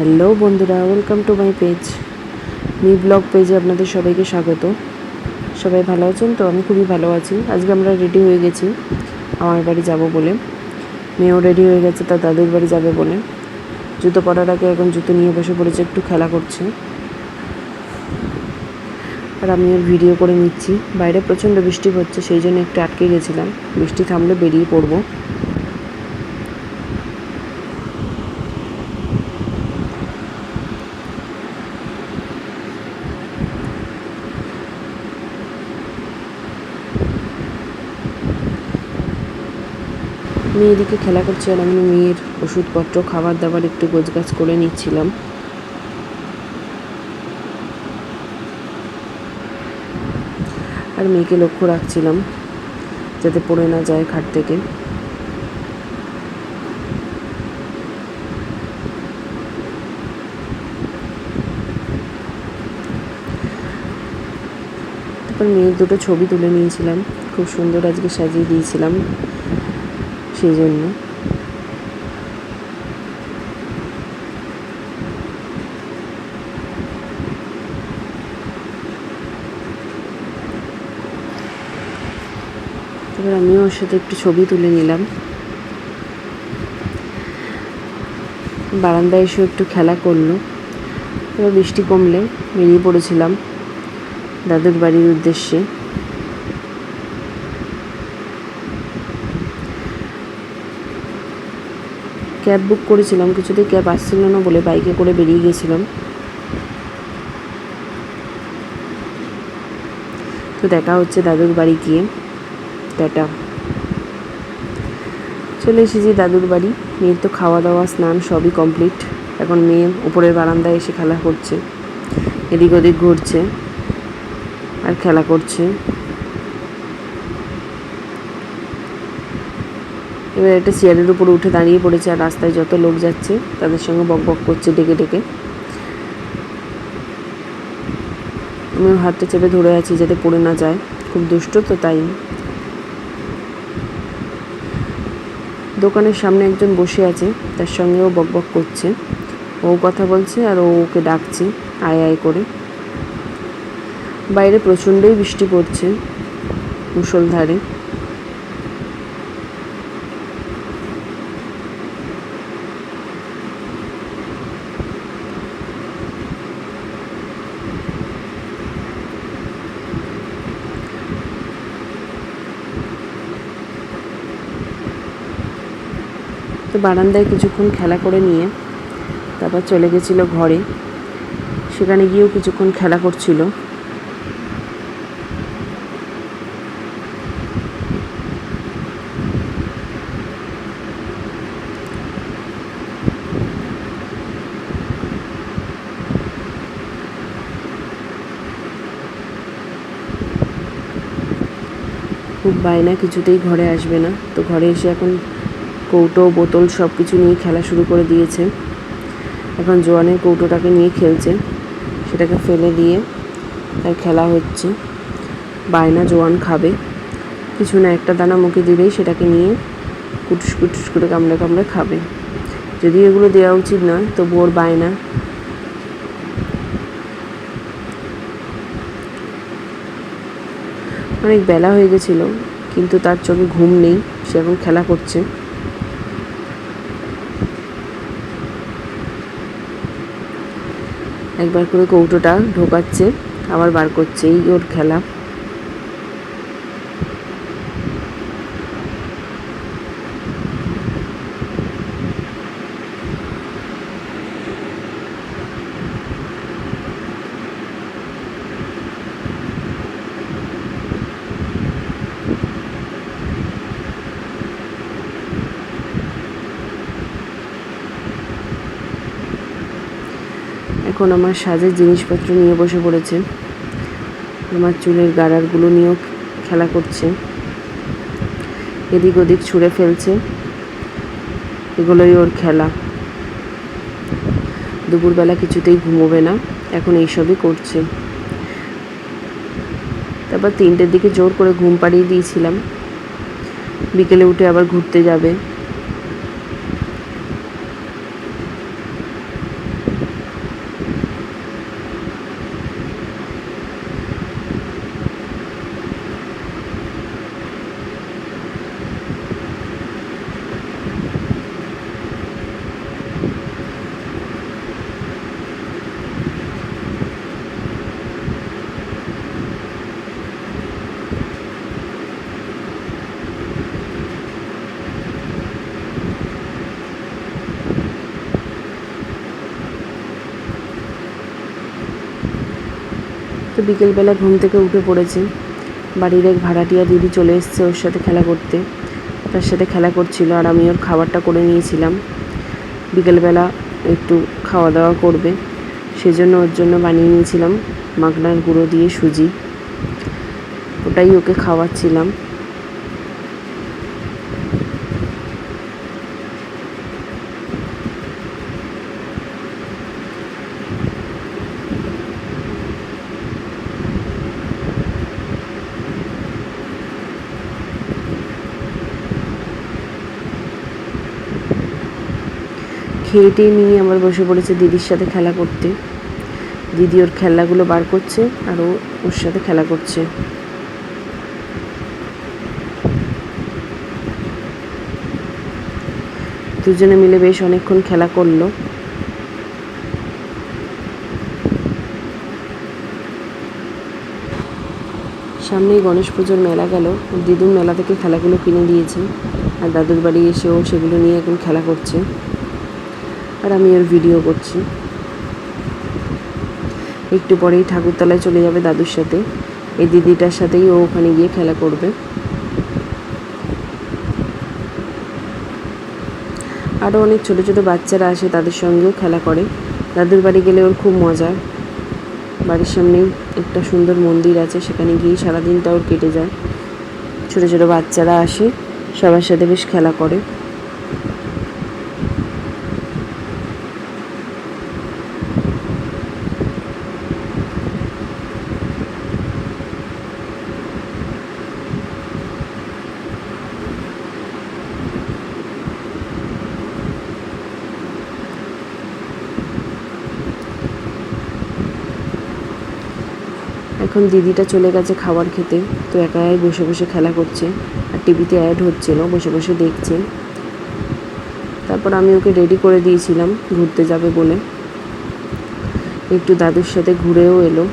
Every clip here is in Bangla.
হ্যালো বন্ধুরা, welcome to my page. Me blog পেজে আপনাদের সবাইকে স্বাগত। সবাই ভালো আছেন তো? আমি খুবই ভালো আছি। আজকে আমরা রেডি হয়ে গেছি আমার বাড়ি যাব বলে। মেয়েও রেডি হয়ে গেছে তার দাদুর বাড়ি যাবে বলে। জুতো পরার আগে এখন জুতো নিয়ে বসে পড়েছে, একটু খেলা করছে। আর আমি ওর ভিডিও করে নিচ্ছি। বাইরে প্রচণ্ড বৃষ্টি হচ্ছে, সেই জন্য একটু আটকে গেছিলাম। বৃষ্টি থামলে বেরিয়ে পড়বো। মেয়ে এদিকে খেলা করছে আর আমি মেয়ের ওষুধপত্র, খাবার দাবার একটু গোছগাছ করে নিচ্ছিলাম। আর মেয়েকে লক্ষ্য রাখছিলাম যাতে পড়ে না যায় খাট থেকে। তারপর মেয়ের দুটো ছবি তুলে নিয়েছিলাম, খুব সুন্দর আজকে সাজিয়ে দিয়েছিলাম সেই জন্য। তারপর আমিও ওর সাথে একটু ছবি তুলে নিলাম। বারান্দায় এসে একটু খেলা করলো। এবার বৃষ্টি কমলে বেরিয়ে পড়েছিলাম দাদুর বাড়ির উদ্দেশ্যে। ক্যাব বুক করেছিলাম, কিছুতেই ক্যাব আসছিল না বলে বাইকে করে বেরিয়ে গেছিলাম। তো দেখা হচ্ছে দাদুর বাড়ি গিয়ে। টাটা। চলে এসেছি দাদুর বাড়ি। মেয়ের তো খাওয়া দাওয়া স্নান সবই কমপ্লিট। এখন মেয়ে উপরের বারান্দায় এসে খেলা করছে, এদিক ওদিক ঘুরছে আর খেলা করছে। এবার একটা চেয়ারের উপর উঠে দাঁড়িয়ে পড়েছে আর রাস্তায় যত লোক যাচ্ছে তাদের সঙ্গে বক বক করছে ডেকে ডেকে। আমি ওর হাতটা চেপে ধরে আছি যাতে পড়ে না যায়, খুব দুষ্ট তো তাই। দোকানের সামনে একজন বসে আছে, তার সঙ্গে ও বক বক করছে। ও কথা বলছে আর ও ওকে ডাকছে আয় আয় করে। বাইরে প্রচণ্ডই বৃষ্টি পড়ছে, মুষলধারে। তো বারান্দায় কিছুক্ষণ খেলা করে নিয়ে তারপর চলে গেছিলো ঘরে। সেখানে গিয়েও কিছুক্ষণ খেলা করছিল। খুব বায়না, কিছুতেই ঘরে আসবে না। তো ঘরে এসে এখন কৌটো বোতল সব কিছু নিয়ে খেলা শুরু করে দিয়েছে। এখন জোয়ানের কৌটোটাকে নিয়ে খেলছে, সেটাকে ফেলে দিয়ে তার খেলা হচ্ছে। বায়না জোয়ান খাবে, কিছু না একটা দানা মুখে দিলেই সেটাকে নিয়ে কুটুস কুটুস করে কামড়ে কামড়ে খাবে। যদিও এগুলো দেওয়া উচিত নয়, তবু ওর বায়না। অনেক বেলা হয়ে গেছিলো, কিন্তু তার চোখে ঘুম নেই, সে এখন খেলা করছে। একবার করে কৌটোটা ঢোকাচ্ছে, আবার বার করছে, এই ওর খেলা। এখন আমার সাজের জিনিসপত্র নিয়ে বসে পড়েছে। আমার চুলের গাড়ারগুলো নিয়েও খেলা করছে, এদিক ওদিক ছুঁড়ে ফেলছে। এগুলোই ওর খেলা। দুপুরবেলা কিছুতেই ঘুমোবে না, এখন এইসবই করছে। তারপর 3টের দিকে জোর করে ঘুম পাড়িয়ে দিয়েছিলাম। বিকেলে উঠে আবার ঘুরতে যাবে। তো বিকেলবেলা ঘুম থেকে উঠে পড়েছে। বাড়ির এক ভাড়াটিয়া দিদি চলে এসছে ওর সাথে খেলা করতে, তার সাথে খেলা করছিল আর আমি ওর খাবারটা করে নিয়েছিলাম। বিকেলবেলা একটু খাওয়া দাওয়া করবে, সেজন্য ওর জন্য বানিয়ে নিয়েছিলাম মাখনার গুঁড়ো দিয়ে সুজি, ওটাই ওকে খাওয়াচ্ছিলাম। খেয়েটে নিয়ে আবার বসে পড়েছে দিদির সাথে খেলা করতে। দিদি ওর খেলনাগুলো বার করছে আর ও ওর সাথে খেলা করছে। দুজনে মিলে বেশ অনেকক্ষণ খেলা করলো। সামনেই গণেশ পুজোর মেলা গেল, দিদুন মেলা থেকে খেলাগুলো কিনে দিয়েছে আর দাদুর বাড়ি এসেও সেগুলো নিয়ে এখন খেলা করছে আর আমি ওর ভিডিও করছি। একটু পরেই ঠাকুরতলায় চলে যাবে দাদুর সাথে, এই দিদিটার সাথেই ও ওখানে গিয়ে খেলা করবে। আরও অনেক ছোট ছোট বাচ্চারা আসে, তাদের সঙ্গেও খেলা করে। দাদুর বাড়ি গেলে ওর খুব মজা। বাড়ির সামনেই একটা সুন্দর মন্দির আছে, সেখানে গিয়েই সারাদিনটা ওর কেটে যায়। ছোট ছোট বাচ্চারা আসে, সবার সাথে বেশ খেলা করে। এখন দিদিটা চলে গেছে খাবার খেতে, তো একাই বসে বসে খেলা করছে আর টিভিতে অ্যাড হচ্ছিল, বসে বসে দেখছে। তারপর আমি ওকে রেডি করে দিয়েছিলাম ঘুরতে যাবে বলে, একটু দাদুর সাথে ঘুরেও এলো।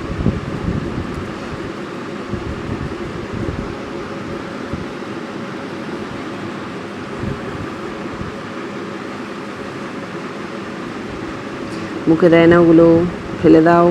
মুখে দেয় না ওগুলো, ফেলে দাও।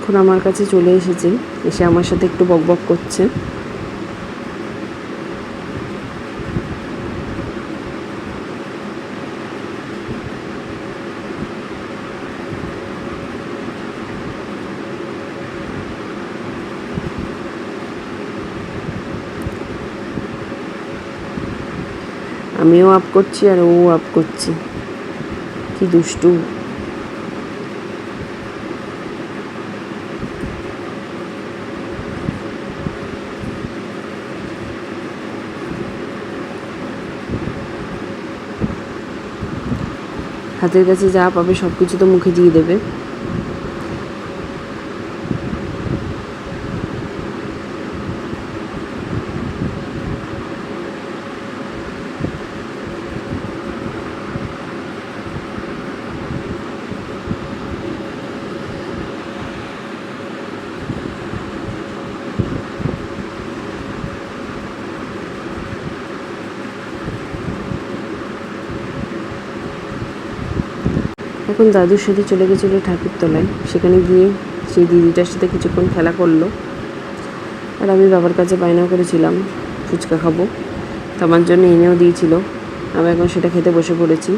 এখন আমার কাছে চলে এসেছে, এসে আমার সাথে একটু বকবক করছে। আমিও আপ করছি আর ও আপ করছি, কি দুষ্টু। হাতের কাছে যা পাবে সব কিছু তো মুখে দিয়ে দেবে। এখন দাদুর সাথে চলে গেছিলো ঠাকুরতলায়, সেখানে গিয়ে সেই দিদিটার সাথে কিছুক্ষণ খেলা করলো। আর আমি বাবার কাছে বায়না করেছিলাম ফুচকা খাবো, তো আমার জন্য এনেও দিয়েছিল। আমি এখন সেটা খেতে বসে পড়েছি,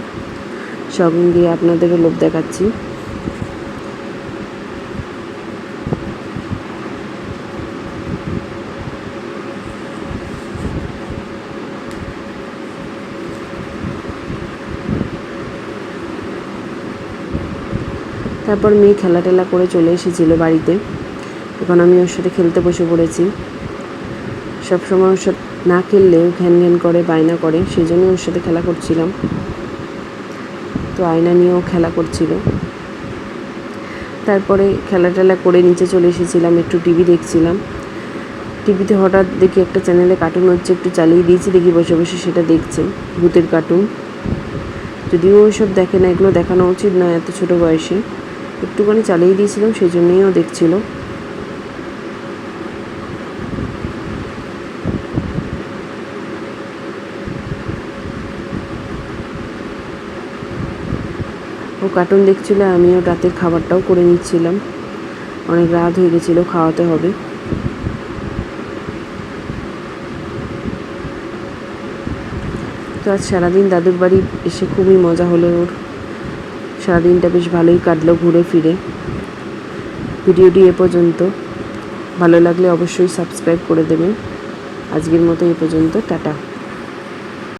সঙ্গে আপনাদেরও লোভ দেখাচ্ছি। তারপর মেয়ে খেলা টেলা করে চলে এসেছিলো বাড়িতে, এখন আমি ওর সাথে খেলতে বসে পড়েছি। সবসময় ওর সাথে না খেললেও ঘ্যান ঘ্যান করে, বায়না করে, সেই জন্যই ওর সাথে খেলা করছিলাম। তো আয়না নিয়েও খেলা করছিল। তারপরে খেলা টেলা করে নিচে চলে এসেছিলাম, একটু টিভি দেখছিলাম। টিভিতে হঠাৎ দেখি একটা চ্যানেলে কার্টুন হচ্ছে, একটু চালিয়ে দিয়েছি, দেখি বসে বসে সেটা দেখছে, ভূতের কার্টুন। যদিও ওইসব দেখে না, এগুলো দেখানো উচিত না এত ছোটো বয়সে, একটুখানি চালিয়ে দিয়েছিলাম, সেই জন্যই ও দেখছিল। ও কার্টুন দেখছিল, আমিও রাতের খাবারটাও করে নিচ্ছিলাম। অনেক রাত হয়ে গেছিলো, খাওয়াতে হবে। তো আজ সারাদিন দাদুর বাড়ি এসে খুবই মজা হলো ওর। সারাদিনটা বেশ ভালোই কাটলো ঘুরে ফিরে। ভিডিওটি এ পর্যন্ত। ভালো লাগলে অবশ্যই সাবস্ক্রাইব করে দেবেন। আজকের মতো এ পর্যন্ত, টাটা।